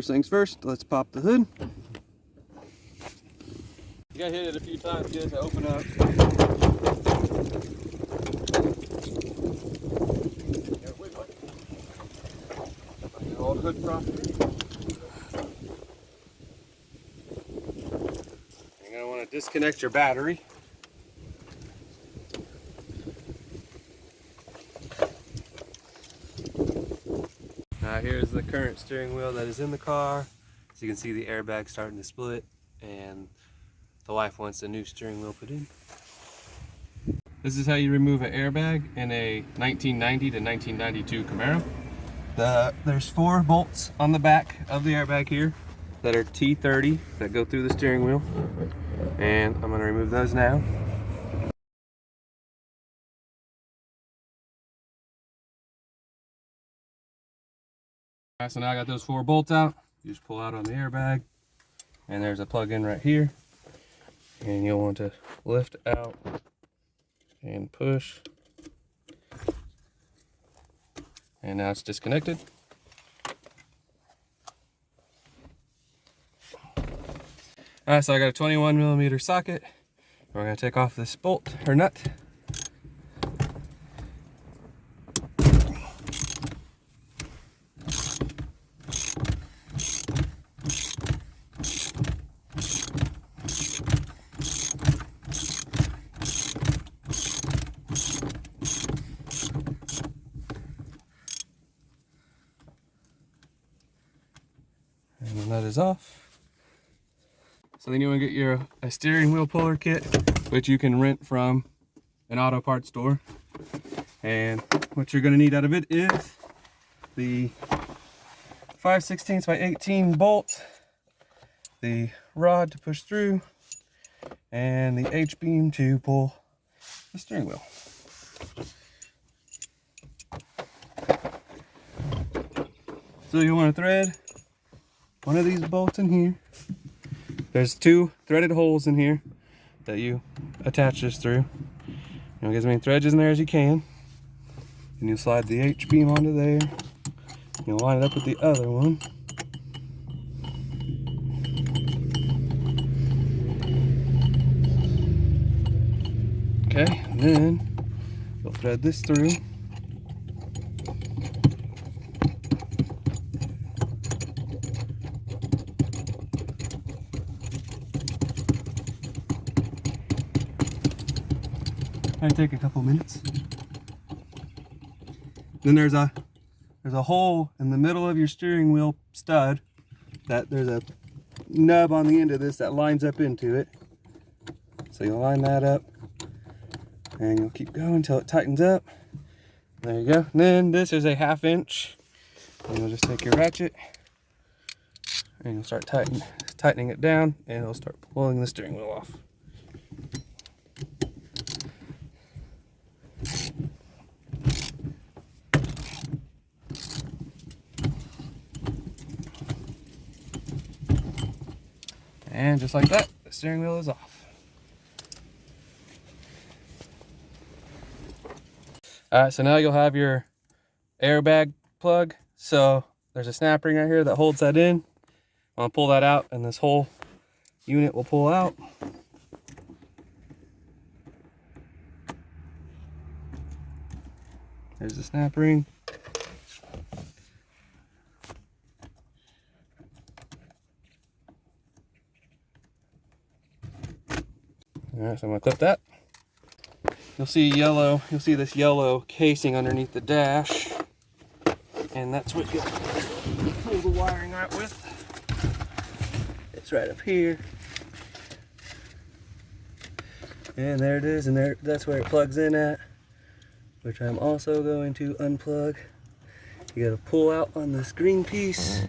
First things first, let's pop the hood. You gotta hit it a few times to get it to open up. Old hood prop. You're gonna want to disconnect your battery. Now here's the current steering wheel that is in the car. As you can see, the airbag starting to split, and the wife wants a new steering wheel put in. This is how you remove an airbag in a 1990 to 1992 Camaro. There's 4 bolts on the back of the airbag here that are T30 that go through the steering wheel, and I'm going to remove those now. Alright, so now I got those 4 bolts out. You just pull out on the airbag, and there's a plug-in right here, and you'll want to lift out and push, and now it's disconnected. Alright, so I got a 21mm socket. We're going to take off this bolt or nut. And the nut is off. So then you want to get a steering wheel puller kit, which you can rent from an auto parts store. And what you're going to need out of it is the 5/16 by 18 bolt, the rod to push through, and the H-beam to pull the steering wheel. So you want to thread one of these bolts in here. There's 2 threaded holes in here that you attach this through. You'll get as many threads in there as you can. And you'll slide the H-beam onto there. You'll line it up with the other one. Okay, and then you'll thread this through. Might take a couple minutes. Then there's a hole in the middle of your steering wheel stud that there's a nub on the end of this that lines up into it. So you'll line that up and you'll keep going until it tightens up. There you go. And then this is a 1/2 inch. And you'll just take your ratchet and you'll start tightening it down, and it'll start pulling the steering wheel off. And just like that, the steering wheel is off. Alright, so now you'll have your airbag plug. So there's a snap ring right here that holds that in. I'll pull that out, and this whole unit will pull out. There's the snap ring. Alright, so I'm going to clip that. You'll see this yellow casing underneath the dash. And that's what you'll pull the wiring out with. It's right up here. And there it is, and that's where it plugs in at, which I'm also going to unplug. You gotta pull out on this green piece.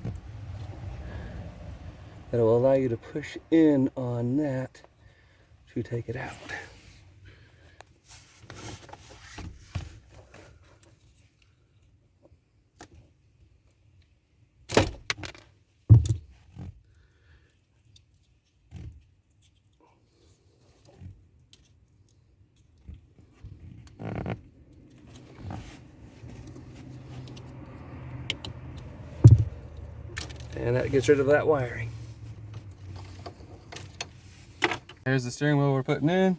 That will allow you to push in on that to take it out. And that gets rid of that wiring. Here's the steering wheel we're putting in.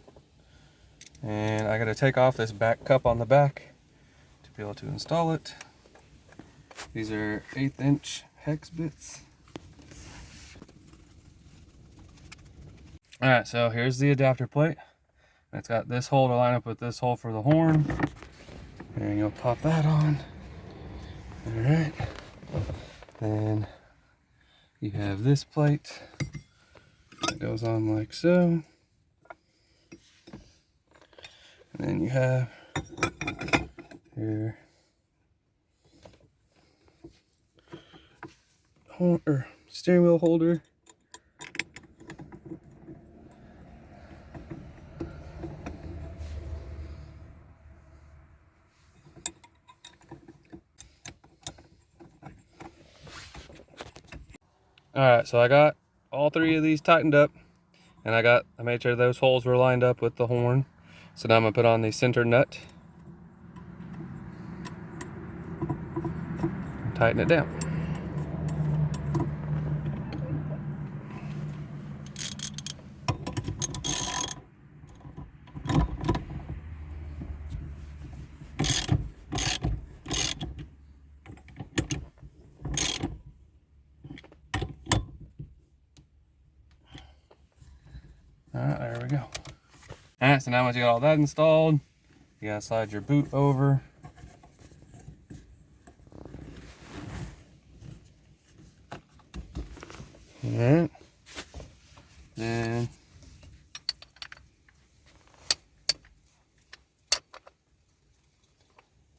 And I gotta take off this back cup on the back to be able to install it. These are 1/8 inch hex bits. Alright, so here's the adapter plate. It's got this hole to line up with this hole for the horn. And you'll pop that on. Alright. Then you have this plate that goes on like so. And then you have your horn, or steering wheel holder. Alright, so I got all 3 of these tightened up, and I made sure those holes were lined up with the horn. So now I'm going to put on the center nut and tighten it down. Alright, there we go. Alright, so now once you got all that installed, you gotta slide your boot over. Alright. Then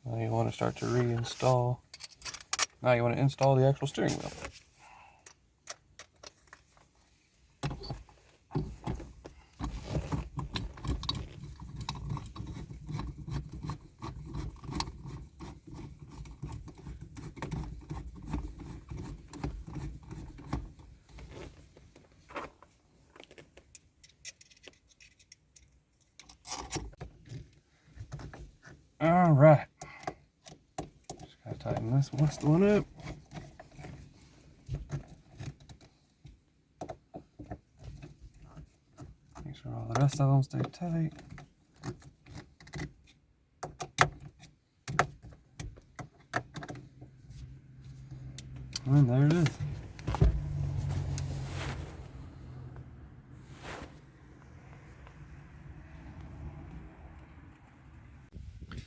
now you want to start to reinstall. Now you want to install the actual steering wheel. All right, just gotta tighten this one up. Make sure all the rest of them stay tight. And there it is.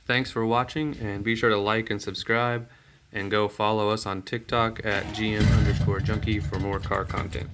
Thanks for watching, and be sure to like and subscribe, and go follow us on TikTok at GM_junkie for more car content.